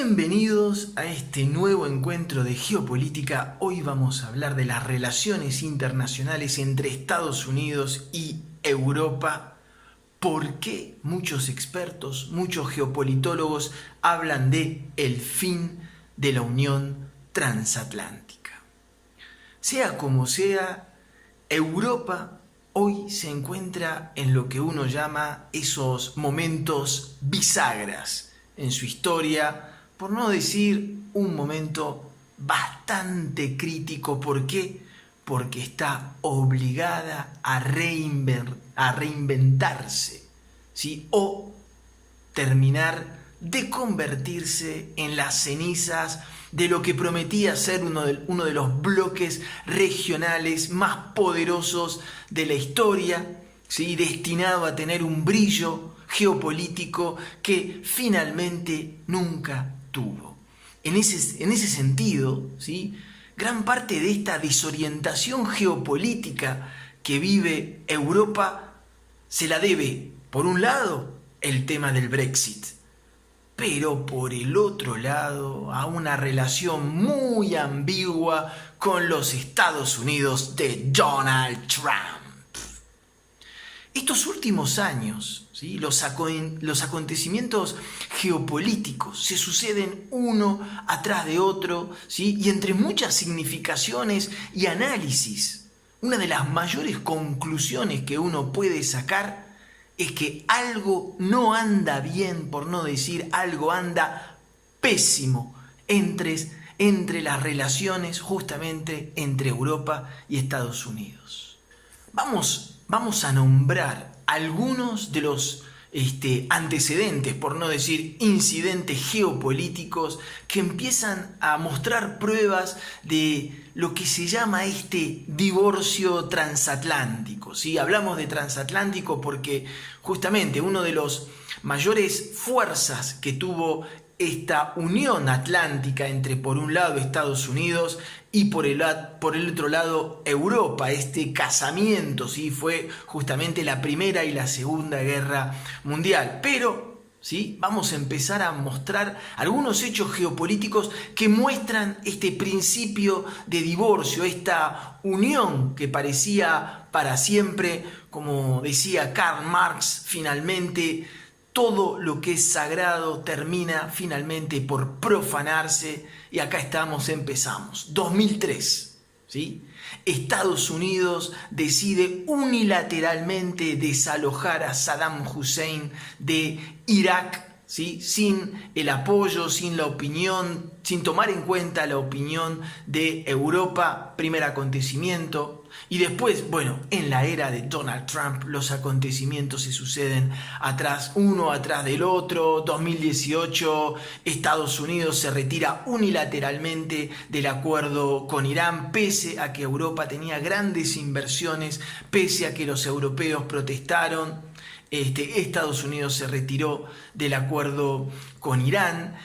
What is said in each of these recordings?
Bienvenidos a este nuevo encuentro de geopolítica. Hoy vamos a hablar de las relaciones internacionales entre Estados Unidos y Europa. ¿Por qué muchos expertos, muchos geopolitólogos hablan de el fin de la Unión Transatlántica? Sea como sea, Europa hoy se encuentra en lo que uno llama esos momentos bisagras en su historia, por no decir un momento bastante crítico. ¿Por qué? Porque está obligada a reinventarse, ¿sí? O terminar de convertirse en las cenizas de lo que prometía ser uno de los bloques regionales más poderosos de la historia, ¿sí? Destinado a tener un brillo geopolítico que finalmente nunca tuvo. En ese sentido, ¿sí? Gran parte de esta desorientación geopolítica que vive Europa se la debe, por un lado, el tema del Brexit, pero por el otro lado a una relación muy ambigua con los Estados Unidos de Donald Trump. Estos últimos años, ¿sí? Los acontecimientos geopolíticos se suceden uno atrás de otro, ¿sí? Y entre muchas significaciones y análisis, una de las mayores conclusiones que uno puede sacar es que algo no anda bien, por no decir algo anda pésimo entre las relaciones justamente entre Europa y Estados Unidos. Vamos a nombrar algunos de los antecedentes, por no decir incidentes geopolíticos, que empiezan a mostrar pruebas de lo que se llama este divorcio transatlántico, ¿sí? Hablamos de transatlántico porque justamente uno de los mayores fuerzas que tuvo esta unión atlántica entre, por un lado, Estados Unidos y por el otro lado Europa, este casamiento, ¿sí? Fue justamente la Primera y la Segunda Guerra Mundial. Pero, ¿sí? Vamos a empezar a mostrar algunos hechos geopolíticos que muestran este principio de divorcio, esta unión que parecía para siempre. Como decía Karl Marx, finalmente todo lo que es sagrado termina finalmente por profanarse, y acá empezamos. 2003, ¿sí? Estados Unidos decide unilateralmente desalojar a Saddam Hussein de Irak, ¿sí? Sin el apoyo, sin la opinión, sin tomar en cuenta la opinión de Europa. Primer acontecimiento. Y después, en la era de Donald Trump, los acontecimientos se suceden uno atrás del otro. 2018, Estados Unidos se retira unilateralmente del acuerdo con Irán, pese a que Europa tenía grandes inversiones, pese a que los europeos protestaron. Estados Unidos se retiró del acuerdo con Irán.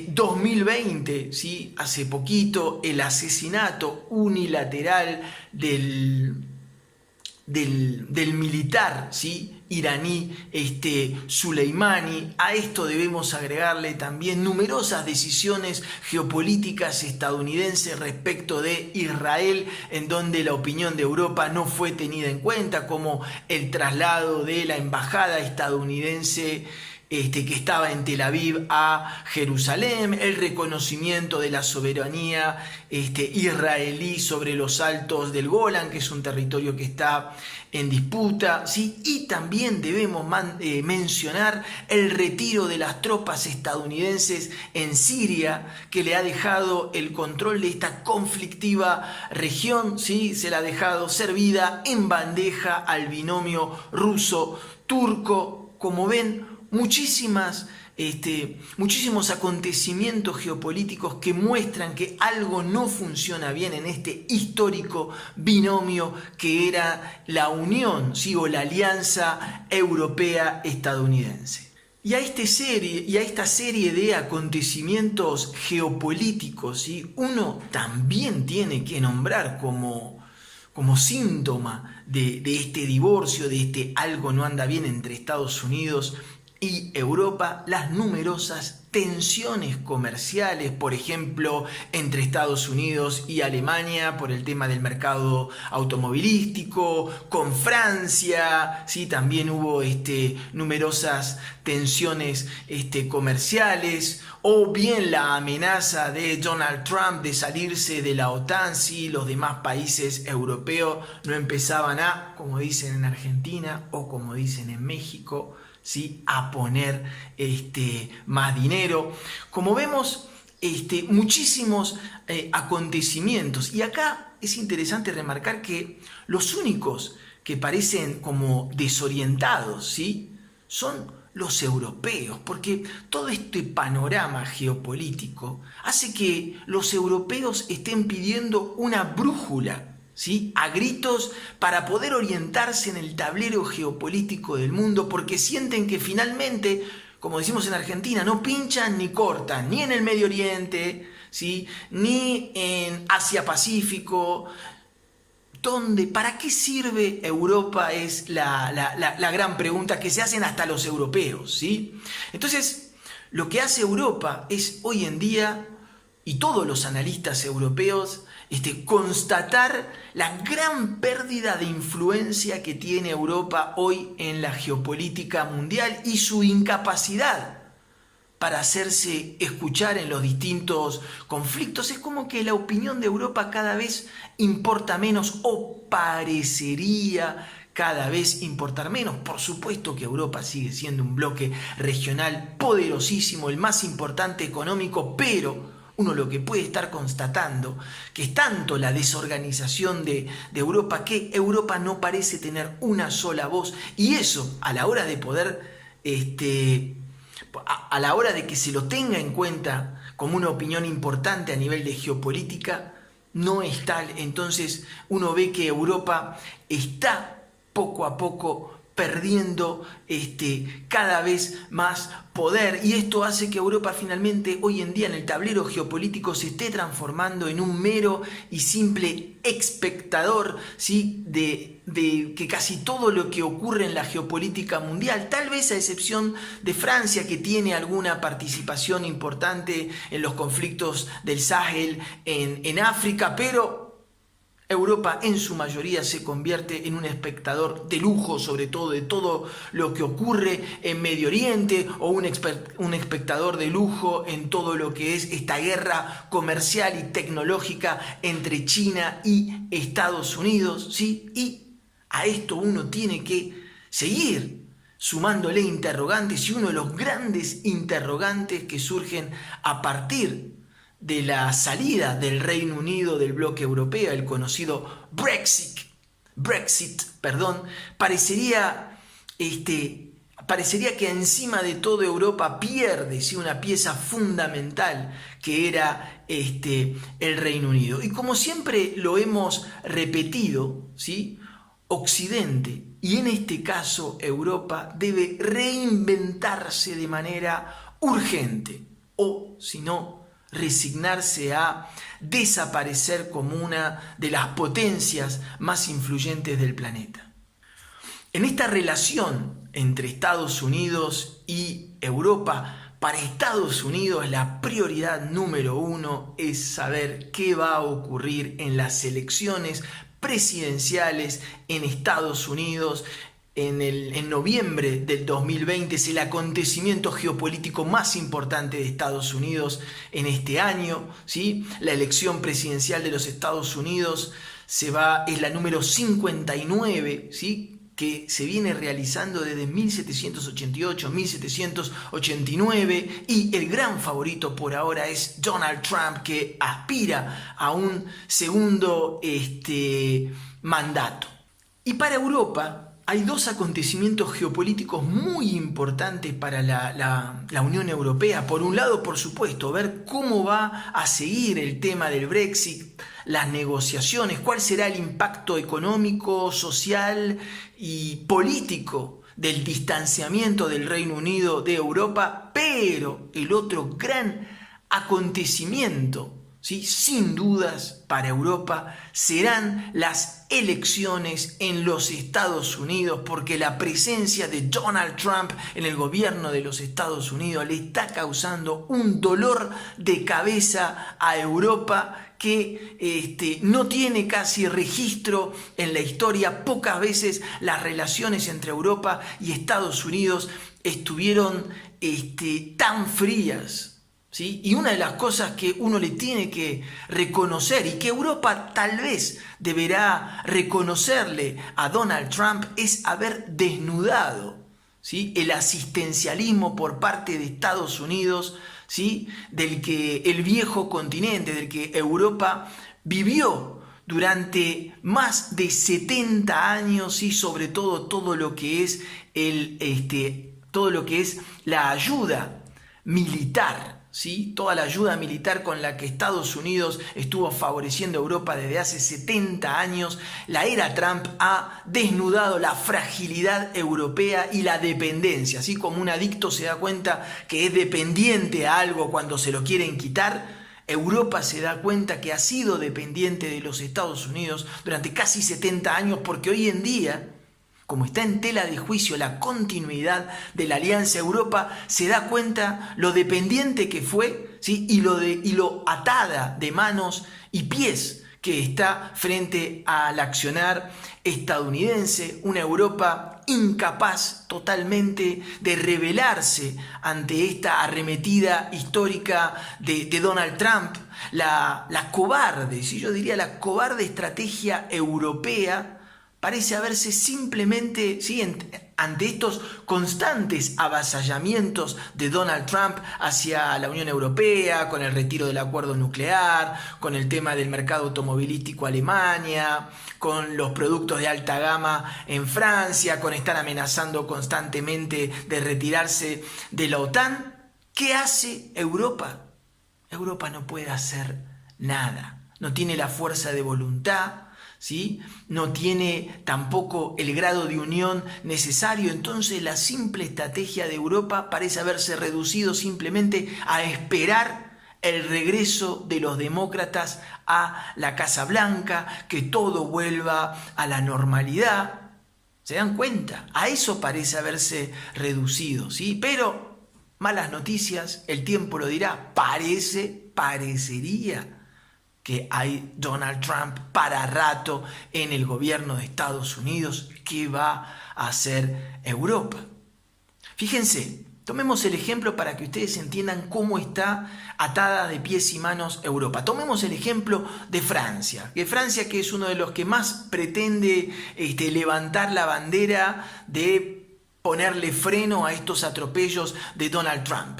2020, ¿sí? Hace poquito, el asesinato unilateral del militar, ¿sí? Iraní, Soleimani. A esto debemos agregarle también numerosas decisiones geopolíticas estadounidenses respecto de Israel, en donde la opinión de Europa no fue tenida en cuenta, como el traslado de la embajada estadounidense que estaba en Tel Aviv a Jerusalén, el reconocimiento de la soberanía israelí sobre los altos del Golán, que es un territorio que está en disputa, ¿sí? Y también debemos mencionar el retiro de las tropas estadounidenses en Siria, que le ha dejado el control de esta conflictiva región, ¿sí? Se la ha dejado servida en bandeja al binomio ruso-turco. Como ven, muchísimos acontecimientos geopolíticos que muestran que algo no funciona bien en este histórico binomio que era la unión, ¿sí? O la alianza europea-estadounidense. Y a esta serie de acontecimientos geopolíticos, ¿sí? Uno también tiene que nombrar como síntoma de este divorcio, de algo no anda bien entre Estados Unidos y Europa, las numerosas tensiones comerciales, por ejemplo, entre Estados Unidos y Alemania por el tema del mercado automovilístico, con Francia, ¿sí? También hubo numerosas tensiones comerciales, o bien la amenaza de Donald Trump de salirse de la OTAN si los demás países europeos no empezaban a, como dicen en Argentina o como dicen en México, ¿sí? A poner más dinero. Como vemos, muchísimos acontecimientos. Y acá es interesante remarcar que los únicos que parecen como desorientados, ¿sí? Son los europeos, porque todo este panorama geopolítico hace que los europeos estén pidiendo una brújula, ¿sí? A gritos, para poder orientarse en el tablero geopolítico del mundo, porque sienten que finalmente, como decimos en Argentina, no pinchan ni cortan, ni en el Medio Oriente, ¿sí? Ni en Asia-Pacífico. ¿Para qué sirve Europa? Es la gran pregunta que se hacen hasta los europeos, ¿sí? Entonces, lo que hace Europa es hoy en día, y todos los analistas europeos, constatar la gran pérdida de influencia que tiene Europa hoy en la geopolítica mundial y su incapacidad para hacerse escuchar en los distintos conflictos. Es como que la opinión de Europa cada vez importa menos, o parecería cada vez importar menos. Por supuesto que Europa sigue siendo un bloque regional poderosísimo, el más importante económico, pero uno lo que puede estar constatando que es tanto la desorganización de Europa, que Europa no parece tener una sola voz, y eso a la hora de poder a la hora de que se lo tenga en cuenta como una opinión importante a nivel de geopolítica, no es tal. Entonces uno ve que Europa está poco a poco perdiendo cada vez más poder, y esto hace que Europa finalmente hoy en día en el tablero geopolítico se esté transformando en un mero y simple espectador, ¿sí? de que casi todo lo que ocurre en la geopolítica mundial, tal vez a excepción de Francia, que tiene alguna participación importante en los conflictos del Sahel en África, pero Europa en su mayoría se convierte en un espectador de lujo, sobre todo de todo lo que ocurre en Medio Oriente, o un espectador de lujo en todo lo que es esta guerra comercial y tecnológica entre China y Estados Unidos, ¿sí? Y a esto uno tiene que seguir sumándole interrogantes, y uno de los grandes interrogantes que surgen a partir de la salida del Reino Unido del bloque europeo, el conocido Brexit, parecería que encima de todo Europa pierde, ¿sí? Una pieza fundamental que era el Reino Unido. Y como siempre lo hemos repetido, ¿sí? Occidente, y en este caso Europa, debe reinventarse de manera urgente, o si no, resignarse a desaparecer como una de las potencias más influyentes del planeta. En esta relación entre Estados Unidos y Europa, para Estados Unidos la prioridad número uno es saber qué va a ocurrir en las elecciones presidenciales en Estados Unidos. En noviembre del 2020 es el acontecimiento geopolítico más importante de Estados Unidos en este año, ¿sí? La elección presidencial de los Estados Unidos es la número 59, ¿sí? Que se viene realizando desde 1788, 1789, y el gran favorito por ahora es Donald Trump, que aspira a un segundo mandato. Y para Europa hay dos acontecimientos geopolíticos muy importantes para la Unión Europea. Por un lado, por supuesto, ver cómo va a seguir el tema del Brexit, las negociaciones, cuál será el impacto económico, social y político del distanciamiento del Reino Unido de Europa, pero el otro gran acontecimiento, ¿sí? Sin dudas para Europa serán las elecciones en los Estados Unidos, porque la presencia de Donald Trump en el gobierno de los Estados Unidos le está causando un dolor de cabeza a Europa que no tiene casi registro en la historia. Pocas veces las relaciones entre Europa y Estados Unidos estuvieron tan frías, ¿sí? Y una de las cosas que uno le tiene que reconocer y que Europa tal vez deberá reconocerle a Donald Trump es haber desnudado, ¿sí?, el asistencialismo por parte de Estados Unidos, ¿sí?, del que el viejo continente, del que Europa vivió durante más de 70 años, y sobre todo lo que es todo lo que es la ayuda militar, ¿sí? Toda la ayuda militar con la que Estados Unidos estuvo favoreciendo a Europa desde hace 70 años. La era Trump ha desnudado la fragilidad europea y la dependencia. Así como un adicto se da cuenta que es dependiente a algo cuando se lo quieren quitar, Europa se da cuenta que ha sido dependiente de los Estados Unidos durante casi 70 años, porque hoy en día, como está en tela de juicio la continuidad de la Alianza, Europa se da cuenta lo dependiente que fue, ¿sí?, y lo atada de manos y pies que está frente al accionar estadounidense. Una Europa incapaz totalmente de rebelarse ante esta arremetida histórica de Donald Trump. La cobarde, si yo diría la cobarde estrategia europea parece haberse simplemente, ¿sí?, ante estos constantes avasallamientos de Donald Trump hacia la Unión Europea, con el retiro del acuerdo nuclear, con el tema del mercado automovilístico Alemania, con los productos de alta gama en Francia, con estar amenazando constantemente de retirarse de la OTAN. ¿Qué hace Europa? Europa no puede hacer nada, no tiene la fuerza de voluntad, ¿sí?, no tiene tampoco el grado de unión necesario. Entonces la simple estrategia de Europa parece haberse reducido simplemente a esperar el regreso de los demócratas a la Casa Blanca, que todo vuelva a la normalidad. ¿Se dan cuenta? A eso parece haberse reducido, ¿sí? Pero malas noticias, el tiempo lo dirá, parecería que hay Donald Trump para rato en el gobierno de Estados Unidos. ¿Qué va a hacer Europa? Fíjense, tomemos el ejemplo para que ustedes entiendan cómo está atada de pies y manos Europa. Tomemos el ejemplo de Francia, que es uno de los que más pretende levantar la bandera de ponerle freno a estos atropellos de Donald Trump.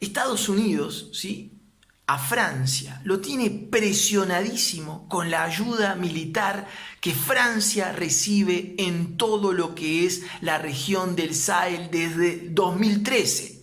Estados Unidos, ¿sí?, a Francia lo tiene presionadísimo con la ayuda militar que Francia recibe en todo lo que es la región del Sahel desde 2013.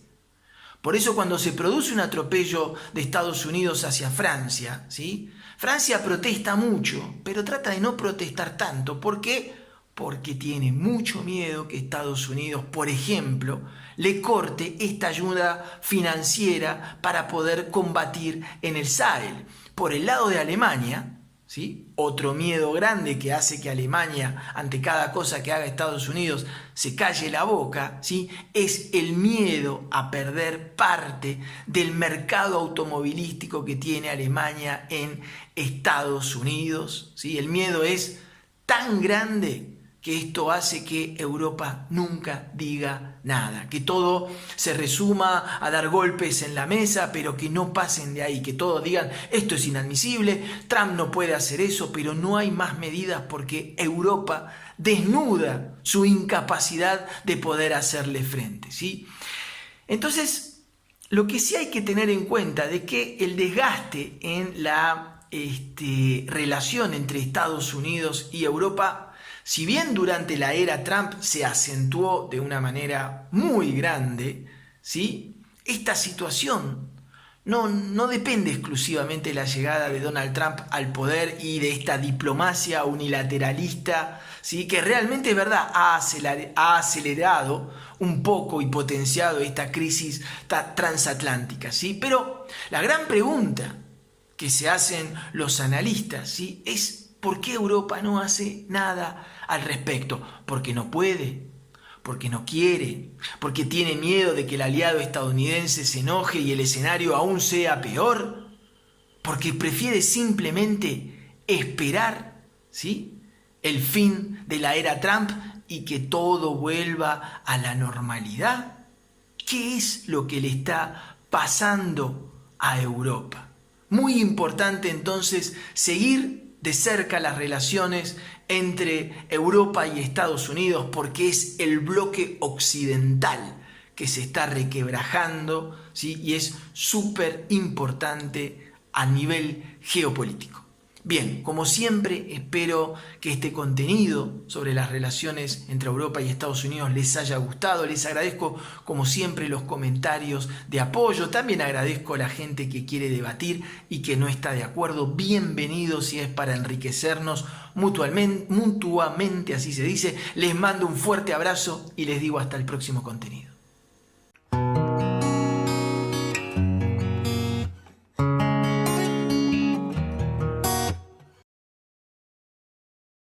Por eso cuando se produce un atropello de Estados Unidos hacia Francia, ¿sí?, Francia protesta mucho, pero trata de no protestar tanto. ¿Por qué? Porque tiene mucho miedo que Estados Unidos, por ejemplo, le corte esta ayuda financiera para poder combatir en el Sahel. Por el lado de Alemania, ¿sí?, otro miedo grande que hace que Alemania, ante cada cosa que haga Estados Unidos, se calle la boca, ¿sí?, es el miedo a perder parte del mercado automovilístico que tiene Alemania en Estados Unidos, ¿sí? El miedo es tan grande que esto hace que Europa nunca diga nada, que todo se resuma a dar golpes en la mesa, pero que no pasen de ahí, que todos digan esto es inadmisible, Trump no puede hacer eso, pero no hay más medidas porque Europa desnuda su incapacidad de poder hacerle frente, ¿sí? Entonces, lo que sí hay que tener en cuenta es que el desgaste en la relación entre Estados Unidos y Europa, si bien durante la era Trump se acentuó de una manera muy grande, ¿sí?, esta situación no depende exclusivamente de la llegada de Donald Trump al poder y de esta diplomacia unilateralista, ¿sí?, que realmente es verdad ha acelerado un poco y potenciado esta crisis transatlántica, ¿sí? Pero la gran pregunta que se hacen los analistas, ¿sí? Es ¿por qué Europa no hace nada al respecto? Porque no puede, porque no quiere, porque tiene miedo de que el aliado estadounidense se enoje y el escenario aún sea peor, porque prefiere simplemente esperar, ¿sí?, el fin de la era Trump y que todo vuelva a la normalidad. ¿Qué es lo que le está pasando a Europa? Muy importante entonces seguir de cerca las relaciones entre Europa y Estados Unidos, porque es el bloque occidental que se está requebrajando, ¿sí?, y es súper importante a nivel geopolítico. Bien, como siempre, espero que este contenido sobre las relaciones entre Europa y Estados Unidos les haya gustado. Les agradezco, como siempre, los comentarios de apoyo. También agradezco a la gente que quiere debatir y que no está de acuerdo. Bienvenidos, si es para enriquecernos mutuamente, así se dice. Les mando un fuerte abrazo y les digo hasta el próximo contenido.